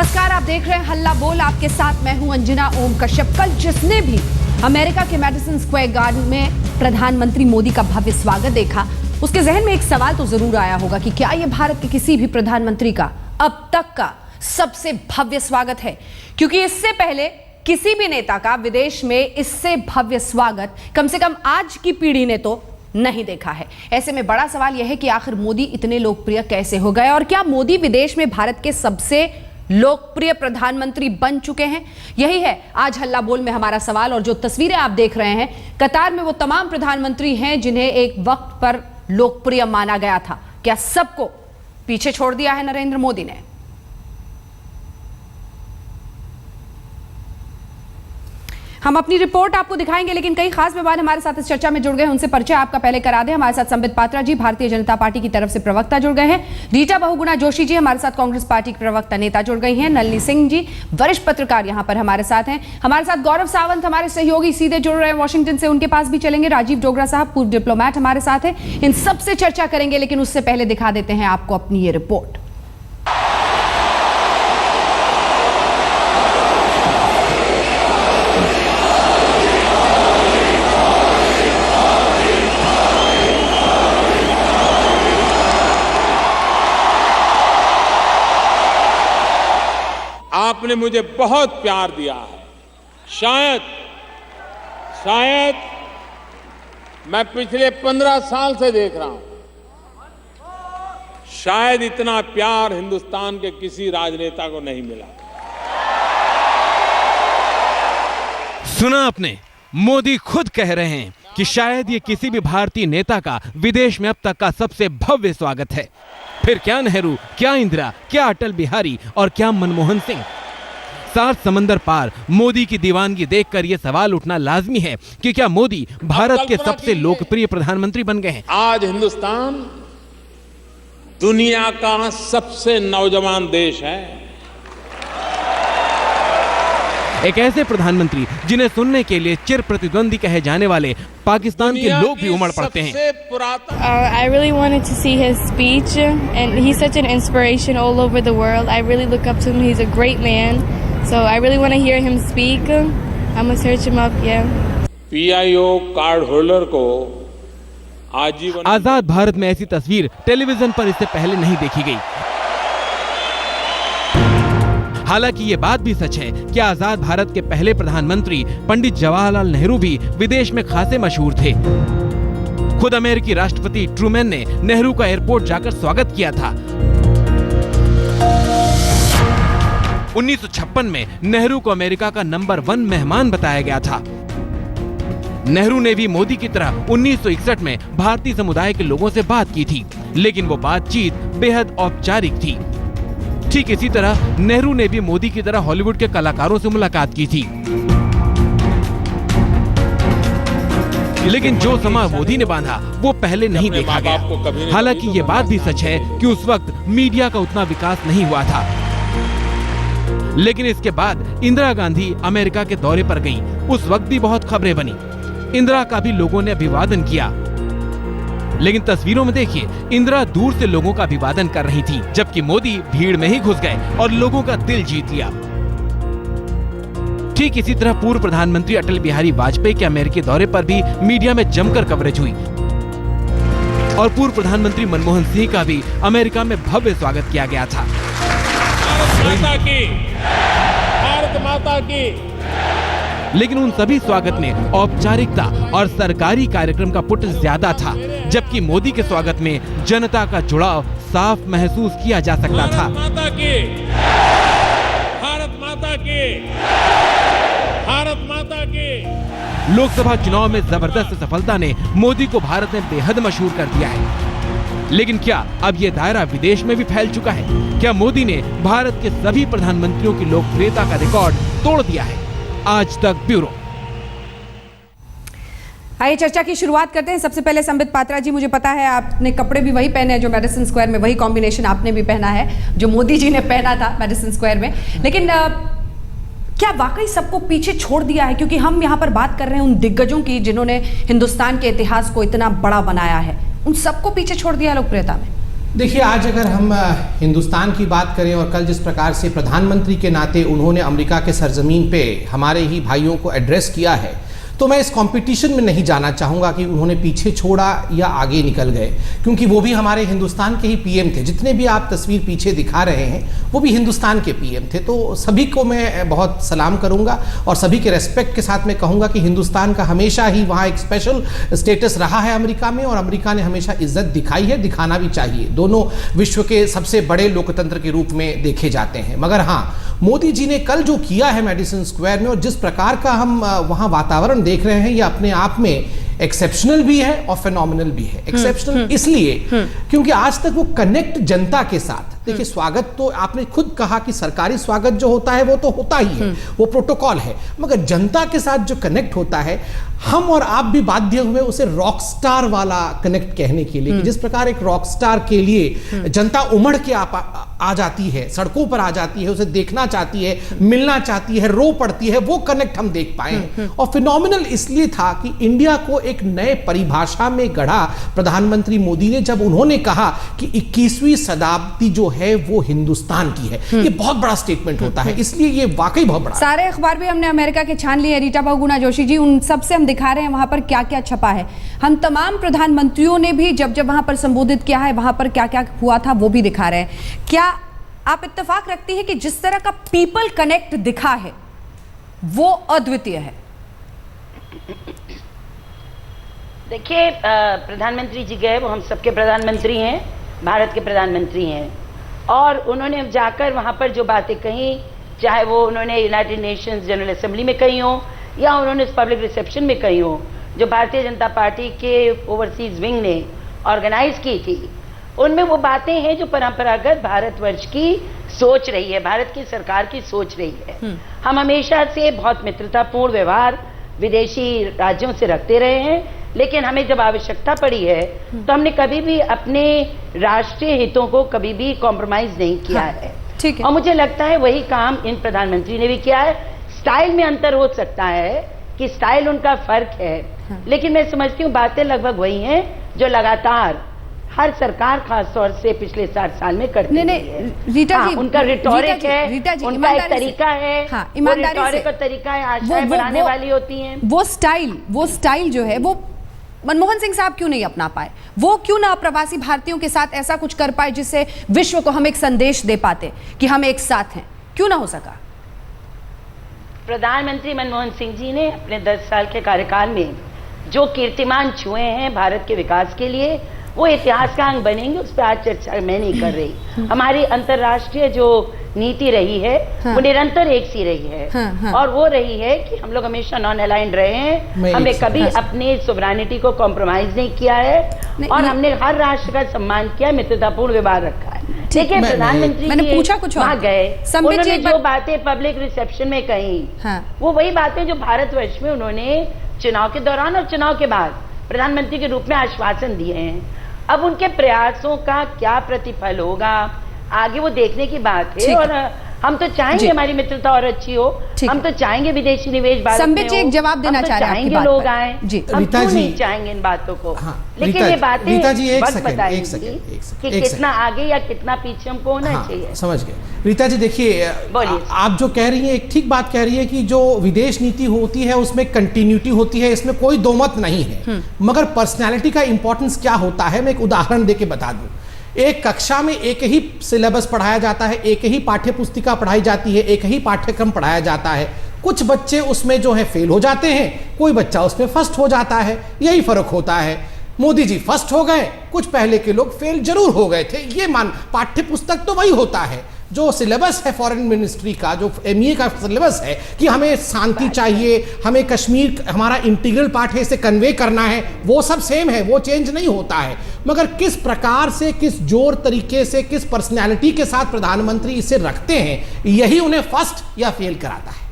नमस्कार, आप देख रहे हैं हल्ला बोल। आपके साथ मैं हूं अंजना ओम कश्यप। कल जिसने भी अमेरिका के मैडिसन स्क्वायर गार्डन में प्रधानमंत्री मोदी का भव्य स्वागत देखा, उसके जहन में एक सवाल तो जरूर आया होगा कि क्या यह भारत के किसी भी प्रधानमंत्री का अब तक का सबसे भव्य स्वागत है, क्योंकि इससे पहले किसी भी नेता का विदेश में इससे भव्य स्वागत कम से कम आज की पीढ़ी ने तो नहीं देखा है। ऐसे में बड़ा सवाल यह है कि आखिर मोदी इतने लोकप्रिय कैसे हो गए और क्या मोदी विदेश में भारत के सबसे लोकप्रिय प्रधानमंत्री बन चुके हैं? यही है आज हल्ला बोल में हमारा सवाल। और जो तस्वीरें आप देख रहे हैं, कतार में वो तमाम प्रधानमंत्री हैं जिन्हें एक वक्त पर लोकप्रिय माना गया था। क्या सबको पीछे छोड़ दिया है नरेंद्र मोदी ने? हम अपनी रिपोर्ट आपको दिखाएंगे, लेकिन कई खास मेहमान हमारे साथ इस चर्चा में जुड़ गए। उनसे परिचय आपका पहले करा दें। हमारे साथ संबित पात्रा जी, भारतीय जनता पार्टी की तरफ से प्रवक्ता, जुड़ गए हैं। रीटा बहुगुणा जोशी जी हमारे साथ कांग्रेस पार्टी की प्रवक्ता नेता जुड़ गई हैं। नलिनी सिंह जी वरिष्ठ पत्रकार यहां पर हमारे साथ हैं। हमारे साथ गौरव सावंत हमारे सहयोगी सीधे जुड़ रहे हैं वॉशिंगटन से, उनके पास भी चलेंगे। राजीव डोगरा साहब पूर्व डिप्लोमैट हमारे साथ हैं। इन सबसे चर्चा करेंगे, लेकिन उससे पहले दिखा देते हैं आपको अपनी ये रिपोर्ट। आपने मुझे बहुत प्यार दिया है। शायद मैं पिछले 15 साल से देख रहा हूं, शायद इतना प्यार हिंदुस्तान के किसी राजनेता को नहीं मिला। सुना आपने, मोदी खुद कह रहे हैं कि शायद ये किसी भी भारतीय नेता का विदेश में अब तक का सबसे भव्य स्वागत है। फिर क्या नेहरू, क्या इंदिरा, क्या अटल बिहारी और क्या मनमोहन सिंह। 7 समंदर पार मोदी की दीवानगी देखकर यह सवाल उठना लाजमी है कि क्या मोदी भारत के सबसे लोकप्रिय प्रधानमंत्री बन गए हैं? आज हिंदुस्तान दुनिया का सबसे नौजवान देश है। एक ऐसे प्रधानमंत्री जिन्हें सुनने के लिए चिर प्रतिद्वंदी कहे जाने वाले पाकिस्तान के लोग भी उमड़ पड़ते हैं। I really wanted to see his speech, and he's such an inspiration all over the world. I really look up to him. He's a great man, so I really want to hear him speak. I'm gonna search him up, yeah. PIO card holder को आजीवन आजाद भारत में ऐसी तस्वीर television पर इससे पहले नहीं देखी गई। हालांकि ये बात भी सच है कि आजाद भारत के पहले प्रधानमंत्री पंडित जवाहरलाल नेहरू भी विदेश में खासे मशहूर थे। खुद अमेरिकी राष्ट्रपति ट्रूमैन ने नेहरू का एयरपोर्ट जाकर स्वागत किया था। 1956 में नेहरू को अमेरिका का नंबर 1 मेहमान बताया गया था। नेहरू ने भी मोदी की तरह 1961 में भारतीय समुदाय के लोगों से बात की थी, लेकिन वो बातचीत बेहद औपचारिक थी। ठीक इसी तरह नेहरू ने भी मोदी की तरह हॉलीवुड के कलाकारों से मुलाकात की थी, लेकिन जो समा मोदी ने बांधा वो पहले नहीं देखा गया। हालांकि ये बात भी सच है कि उस वक्त मीडिया का उतना विकास नहीं हुआ था, लेकिन इसके बाद इंदिरा गांधी अमेरिका के दौरे पर गईं। उस वक्त भी बहुत खबरें बनी। इंदिरा का भी लोगों ने अभिवादन किया, लेकिन तस्वीरों में देखिए इंदिरा दूर से लोगों का अभिवादन कर रही थी, जबकि मोदी भीड़ में ही घुस गए और लोगों का दिल जीत लिया। ठीक इसी तरह पूर्व प्रधानमंत्री अटल बिहारी वाजपेयी के अमेरिकी दौरे पर भी मीडिया में जमकर कवरेज हुई और पूर्व प्रधानमंत्री मनमोहन सिंह का भी अमेरिका में भव्य स्वागत किया गया था। भारत माता की। लेकिन उन सभी स्वागत में औपचारिकता और सरकारी कार्यक्रम का पुट ज्यादा था, जबकि मोदी के स्वागत में जनता का जुड़ाव साफ महसूस किया जा सकता था। भारत माता की। भारत माता की। लोकसभा चुनाव में जबरदस्त सफलता ने मोदी को भारत में बेहद मशहूर कर दिया है, लेकिन क्या अब ये दायरा विदेश में भी फैल चुका है? क्या मोदी ने भारत के सभी प्रधानमंत्रियों की लोकप्रियता का रिकॉर्ड तोड़ दिया है? आज तक ब्यूरो। आइए चर्चा की शुरुआत करते हैं। सबसे पहले संबित पात्रा जी, मुझे पता है आपने कपड़े भी वही पहने हैं जो मैडिसन स्क्वायर में, वही कॉम्बिनेशन आपने भी पहना है जो मोदी जी ने पहना था मैडिसन स्क्वायर में, लेकिन क्या वाकई सबको पीछे छोड़ दिया है? क्योंकि हम यहाँ पर बात कर रहे हैं उन दिग्गजों की जिन्होंने हिंदुस्तान के इतिहास को इतना बड़ा बनाया है, उन सबको पीछे छोड़ दिया लोकप्रियता में। देखिए, आज अगर हम हिंदुस्तान की बात करें और कल जिस प्रकार से प्रधानमंत्री के नाते उन्होंने अमेरिका के सरजमीन पे हमारे ही भाइयों को एड्रेस किया है, तो मैं इस कंपटीशन में नहीं जाना चाहूँगा कि उन्होंने पीछे छोड़ा या आगे निकल गए, क्योंकि वो भी हमारे हिंदुस्तान के ही पीएम थे। जितने भी आप तस्वीर पीछे दिखा रहे हैं वो भी हिंदुस्तान के पीएम थे। तो सभी को मैं बहुत सलाम करूँगा और सभी के रेस्पेक्ट के साथ मैं कहूँगा कि हिंदुस्तान का हमेशा ही वहाँ एक स्पेशल स्टेटस रहा है अमेरिका में, और अमेरिका ने हमेशा इज्जत दिखाई है, दिखाना भी चाहिए। दोनों विश्व के सबसे बड़े लोकतंत्र के रूप में देखे जाते हैं। मगर हाँ, मोदी जी ने कल जो किया है मेडिसन स्क्वायर में और जिस प्रकार का हम वहाँ वातावरण देख रहे हैं, ये अपने आप में एक्सेप्शनल भी है और फेनोमिनल भी है। एक्सेप्शनल इसलिए क्योंकि आज तक वो कनेक्ट जनता के साथ, देखिए स्वागत तो आपने खुद कहा कि सरकारी स्वागत जो होता है वो तो होता ही है, वो प्रोटोकॉल है, मगर जनता के साथ जो कनेक्ट होता है, हम और आप भी बाध्य हुए उसे रॉक स्टार वाला कनेक्ट कहने के लिए कि जिस प्रकार एक रॉक स्टार के लिए जनता उमड़ के आ जाती है, सड़कों पर आ जाती है, उसे देखना चाहती है, मिलना चाहती है, रो पड़ती है, वो कनेक्ट हम देख पाए हैं। और फिनोमिनल इसलिए था कि इंडिया को एक नए परिभाषा में गढ़ा प्रधानमंत्री मोदी ने, जब उन्होंने कहा कि 21वीं शताब्दी जो है वो हिंदुस्तान की है। ये बहुत बड़ा स्टेटमेंट होता है, इसलिए ये वाकई बहुत बड़ा। सारे अखबार भी हमने अमेरिका के छान लिए। रीटा बहुगुणा जोशी जी, उन सब से हम दिखा रहे हैं वहां पर क्या क्या छपा है। हम तमाम प्रधानमंत्रियों ने भी जब जब वहां पर संबोधित किया है, वहां पर क्या क्या हुआ था वो भी दिखा रहे हैं। क्या आप इत्तेफाक रखती है कि जिस तरह का पीपल कनेक्ट दिखा है वो अद्वितीय है? देखिए, प्रधानमंत्री जी गए, वो हम सबके प्रधानमंत्री हैं, भारत के प्रधानमंत्री हैं, और उन्होंने जाकर वहाँ पर जो बातें कही, चाहे वो उन्होंने यूनाइटेड नेशंस जनरल असेंबली में कही हो या उन्होंने इस पब्लिक रिसेप्शन में कही हो, जो भारतीय जनता पार्टी के ओवरसीज विंग ने ऑर्गेनाइज की थी, उनमें वो बातें हैं जो परंपरागत भारतवर्ष की सोच रही है, भारत की सरकार की सोच रही है। हम हमेशा से बहुत मित्रतापूर्ण व्यवहार विदेशी राज्यों से रखते रहे हैं, लेकिन हमें जब आवश्यकता पड़ी है तो हमने कभी भी अपने राष्ट्रीय हितों को कभी भी कॉम्प्रोमाइज नहीं किया है। ठीक है। और मुझे लगता है वही काम इन प्रधानमंत्री ने भी किया है। स्टाइल में अंतर हो सकता है कि स्टाइल उनका फर्क है, लेकिन मैं समझती हूँ बातें लगभग वही हैं जो लगातार हर सरकार खास तौर से पिछले 60 साल में करती है। रीटा जी, उनका रिटोरिक है, उनका एक तरीका है, ईमानदारी रिटोरिक का तरीका है, आशाएं बढ़ाने वाली होती हैं। वो स्टाइल जो है वो मनमोहन सिंह साहब क्यों नहीं अपना पाए? वो क्यों ना प्रवासी भारतीयों के साथ ऐसा कुछ कर पाए जिससे विश्व को हम एक संदेश दे पाते कि हम एक साथ हैं? क्यों ना हो सका? प्रधानमंत्री मनमोहन सिंह जी ने अपने 10 साल के कार्यकाल में जो कीर्तिमान छुए हैं भारत के विकास के लिए, वो इतिहास का अंग बनेंगे, उस पर आज चर्चा मैं नहीं कर रही। हमारी अंतर्राष्ट्रीय जो नीति रही है वो निरंतर एक सी रही है, और वो रही है कि हम लोग हमेशा नॉन अलाइंड रहे हैं, हमने कभी अपनी सोवरेनिटी को कॉम्प्रोमाइज नहीं किया है, और हमने हर राष्ट्र का सम्मान किया, मित्रतापूर्ण व्यवहार रखा है। देखिए, प्रधानमंत्री मैंने पूछा कुछ वहाँ गए, उन्होंने जो बातें पब्लिक रिसेप्शन में कही, वो वही बातें जो भारतवर्ष में उन्होंने चुनाव के दौरान और चुनाव के बाद प्रधानमंत्री के रूप में आश्वासन दिए हैं। अब उनके प्रयासों का क्या प्रतिफल होगा आगे वो देखने की बात है, और हम तो चाहेंगे हमारी मित्रता और अच्छी हो, हम तो चाहेंगे विदेशी निवेश भारत में हो, एक जवाब देना चाह रहे हैं, चाहेंगे लोग आए, हम क्यों नहीं चाहेंगे इन बातों को? लेकिन ये बातें वक्त बताएंगी कि कितना आगे या कितना पीछे हमको होना चाहिए। समझ गए रीता जी। देखिए, आप जो कह रही हैं एक ठीक बात कह रही है कि जो विदेश नीति होती है उसमें कंटिन्यूटी होती है, इसमें कोई दो मत नहीं है, मगर पर्सनैलिटी का इंपॉर्टेंस क्या होता है मैं एक उदाहरण देके बता दूं। एक कक्षा में एक ही सिलेबस पढ़ाया जाता है, एक ही पाठ्य पुस्तिका पढ़ाई जाती है, एक ही पाठ्यक्रम पढ़ाया जाता है। कुछ बच्चे उसमें जो है फेल हो जाते हैं, कोई बच्चा उसमें फर्स्ट हो जाता है, यही फर्क होता है। मोदी जी फर्स्ट हो गए, कुछ पहले के लोग फेल जरूर हो गए थे, ये पाठ्य पुस्तक तो वही होता है। जो सिलेबस है फॉरेन मिनिस्ट्री का, जो एमईए का सिलेबस है कि हमें शांति चाहिए, हमें कश्मीर हमारा इंटीग्रल पार्ट है, इसे कन्वे करना है, वो सब सेम है, वो चेंज नहीं होता है। मगर किस प्रकार से, किस जोर तरीके से, किस पर्सनैलिटी के साथ प्रधानमंत्री इसे रखते हैं, यही उन्हें फर्स्ट या फेल कराता है।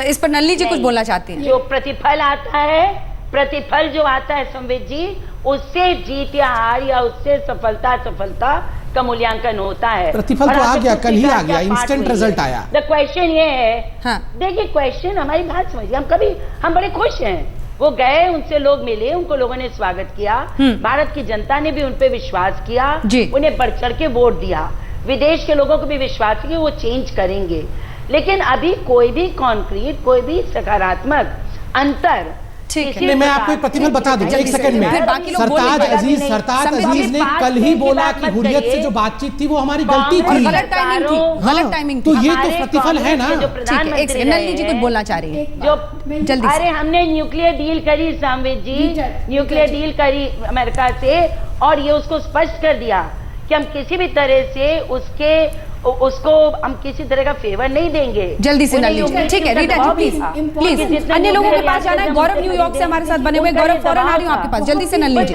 इस पर नल्ली जी कुछ बोलना चाहती हैं? जो प्रतिफल आता है, प्रतिफल जो आता है संवित जी, उससे जीत या हार या उससे सफलता का मूल्यांकन होता है। प्रतिफल तो आ गया, कल ही आ गया, इंस्टेंट रिजल्ट आया। द क्वेश्चन ये है, देखिए क्वेश्चन हमारी बात समझिए, हम बड़े खुश हैं वो गए, उनसे लोग मिले, उनको लोगों ने स्वागत किया, भारत की जनता ने भी उन पे विश्वास किया, उन्हें बढ़ चढ़ के वोट दिया, विदेश के लोगों को भी विश्वास किया वो चेंज करेंगे। लेकिन अभी कोई भी कॉन्क्रीट, कोई भी सकारात्मक अंतर, मैं आपको एक प्रतिफल बता दूं एक सेकंड में। सरताज अजीज ने कल ही बोला कि हुर्रियत से जो बातचीत थी वो हमारी गलती थी, गलत टाइमिंग थी। तो ये तो प्रतिफल है ना। नलिनी जी कुछ बोलना चाह रही है जो जल्दी। अरे हमने न्यूक्लियर डील करी सामवेद जी, न्यूक्लियर डील करी अमेरिका से, और ये उसको स्पष्ट कर दिया कि हम किसी भी तरह से उसको हम किसी तरह का फेवर नहीं देंगे। जल्दी से नलिनी, ठीक है रीटा जी प्लीज अन्य लोगों के पास जाना है। गौरव न्यूयॉर्क से हमारे साथ बने हुए। गौरव फौरन आ रही हूँ आपके पास, जल्दी से नलिनी जी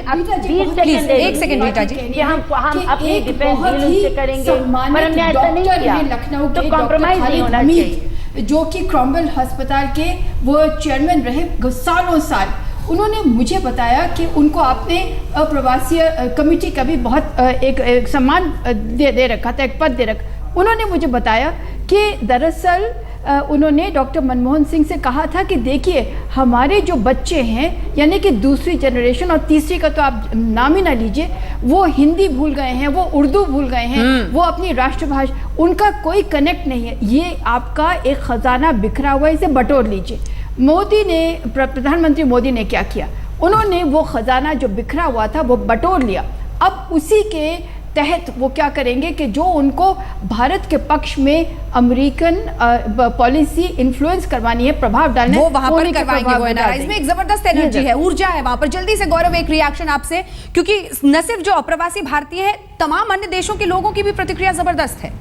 प्लीज 1 सेकंड रीटा जी। कि हम अपनी डिफेंस डील उनसे करेंगे, पर हमने ऐसा नहीं किया, लखनऊ तो कॉम्प्रोमाइज नहीं होना चाहिए। जो कि क्रॉम्वेल अस्पताल के वो चेयरमैन रहे सालों साल, उन्होंने मुझे बताया कि उनको आपने अप्रवासी कमेटी का भी बहुत एक सम्मान दे रखा था, एक पद दे रखा। उन्होंने मुझे बताया कि दरअसल उन्होंने डॉक्टर मनमोहन सिंह से कहा था कि देखिए हमारे जो बच्चे हैं, यानी कि दूसरी जनरेशन और तीसरी का तो आप नाम ही ना लीजिए, वो हिंदी भूल गए हैं, वो उर्दू भूल गए हैं, वो अपनी राष्ट्रभाषा, उनका कोई कनेक्ट नहीं है। ये आपका एक खजाना बिखरा हुआ है, इसे बटोर लीजिए। मोदी ने, प्रधानमंत्री मोदी ने क्या किया, उन्होंने वो खजाना जो बिखरा हुआ था वो बटोर लिया। अब उसी के तहत वो क्या करेंगे कि जो उनको भारत के पक्ष में अमेरिकन पॉलिसी इन्फ्लुएंस करवानी है, प्रभाव डालना है, वो वहां पर करवाएंगे। वो एनआरआई में एक जबरदस्त एनर्जी है, ऊर्जा है वहां पर। जल्दी से गौरव एक रिएक्शन आपसे, क्योंकि न सिर्फ जो अप्रवासी भारतीय है, तमाम अन्य देशों के लोगों की भी प्रतिक्रिया जबरदस्त है।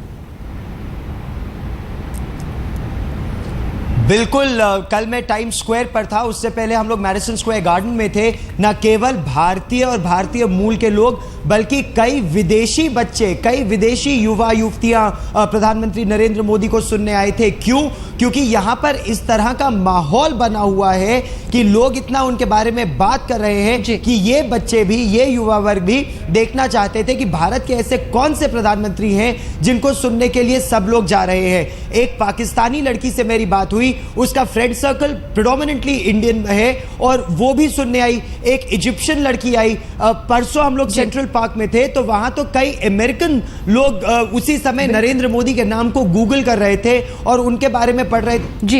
बिल्कुल, कल मैं टाइम स्क्वायर पर था, उससे पहले हम लोग मैडिसन स्क्वायर गार्डन में थे। न केवल भारतीय और भारतीय मूल के लोग, बल्कि कई विदेशी बच्चे, कई विदेशी युवा युवतियां प्रधानमंत्री नरेंद्र मोदी को सुनने आए थे। क्यों? क्योंकि यहाँ पर इस तरह का माहौल बना हुआ है कि लोग इतना उनके बारे में बात कर रहे हैं कि ये बच्चे भी, ये युवा वर्ग भी देखना चाहते थे कि भारत के ऐसे कौन से प्रधानमंत्री हैं जिनको सुनने के लिए सब लोग जा रहे हैं। एक पाकिस्तानी लड़की से मेरी बात हुई, उसका फ्रेंड सर्कल प्रेडोमिनेंटली इंडियन है और वो भी सुनने आई। एक इजिप्शियन लड़की आई, परसों हम लोग सेंट्रल पार्क में थे तो वहां तो कई अमेरिकन लोग उसी समय नरेंद्र मोदी के नाम को गूगल कर रहे थे और उनके बारे में पढ़ रहे थे। जी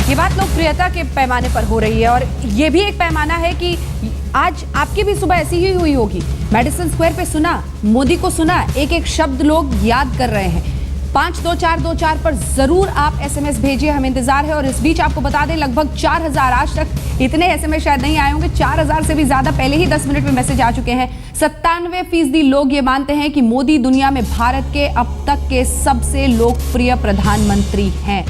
ये बात लोकप्रियता के पैमाने पर हो रही है, और ये भी एक पैमाना है कि आज आपकी भी सुबह ऐसी ही हुई होगी। मैडिसन स्क्वायर पे सुना, मोदी को सुना, एक एक शब्द लोग याद कर रहे हैं। 52424 पर जरूर आप SMS भेजिए, हमें इंतजार है। और इस बीच आपको बता दें, लगभग 4000, आज तक इतने SMS शायद नहीं आए होंगे, 4000 से भी ज्यादा पहले ही 10 मिनट में मैसेज आ चुके हैं। 97% लोग ये मानते हैं कि मोदी दुनिया में भारत के अब तक के सबसे लोकप्रिय प्रधानमंत्री हैं।